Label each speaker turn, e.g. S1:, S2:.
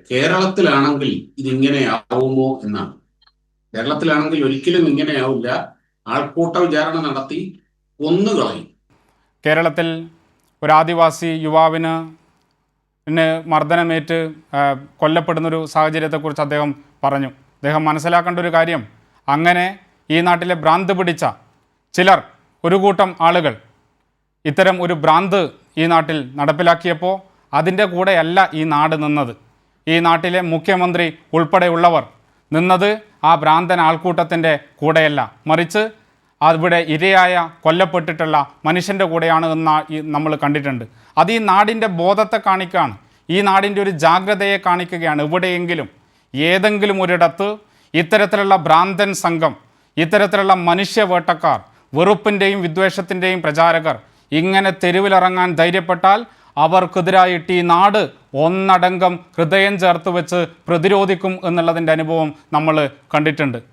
S1: കേരളത്തിലാണെങ്കിൽ ഇതിങ്ങനെയാവുമോ എന്നാണ്. കേരളത്തിലാണെങ്കിൽ ഒരിക്കലും ഇങ്ങനെയാവില്ല. ആൾക്കൂട്ട വിചാരണ നടത്തി കൊന്നുകളയും.
S2: കേരളത്തിൽ ഒരു ആദിവാസി യുവാവിന് മർദ്ദനമേറ്റ് കൊല്ലപ്പെടുന്നൊരു സാഹചര്യത്തെക്കുറിച്ച് അദ്ദേഹം പറഞ്ഞു. അദ്ദേഹം മനസ്സിലാക്കേണ്ട ഒരു കാര്യം, അങ്ങനെ ഈ നാട്ടിലെ ഭ്രാന്ത് പിടിച്ച ചിലർ, ഒരു കൂട്ടം ആളുകൾ ഇത്തരം ഒരു ഭ്രാന്ത് ഈ നാട്ടിൽ നടപ്പിലാക്കിയപ്പോൾ അതിൻ്റെ കൂടെയല്ല ഈ നാട് നിന്നത്. ഈ നാട്ടിലെ മുഖ്യമന്ത്രി ഉൾപ്പെടെയുള്ളവർ നിന്നത് ആ ഭ്രാന്തൻ ആൾക്കൂട്ടത്തിൻ്റെ കൂടെയല്ല, മറിച്ച് അവിടെ ഇരയായ കൊല്ലപ്പെട്ടിട്ടുള്ള മനുഷ്യൻ്റെ കൂടെയാണ് നമ്മൾ കണ്ടിട്ടുണ്ട്. അത് ഈ നാടിൻ്റെ ബോധത്തെ കാണിക്കുകയാണ്, ഈ നാടിൻ്റെ ഒരു ജാഗ്രതയെ കാണിക്കുകയാണ്. എവിടെയെങ്കിലും ഏതെങ്കിലും ഒരിടത്ത് ഇത്തരത്തിലുള്ള ഭ്രാന്തൻ സംഘം, ഇത്തരത്തിലുള്ള മനുഷ്യവേട്ടക്കാർ, വെറുപ്പിൻ്റെയും വിദ്വേഷത്തിൻ്റെയും പ്രചാരകർ ഇങ്ങനെ തെരുവിലിറങ്ങാൻ ധൈര്യപ്പെട്ടാൽ അവർക്കെതിരായിട്ട് ഈ നാട് ഒന്നടങ്കം ഹൃദയം ചേർത്ത് വെച്ച് പ്രതിരോധിക്കും എന്നുള്ളതിൻ്റെ അനുഭവം നമ്മൾ കണ്ടിട്ടുണ്ട്.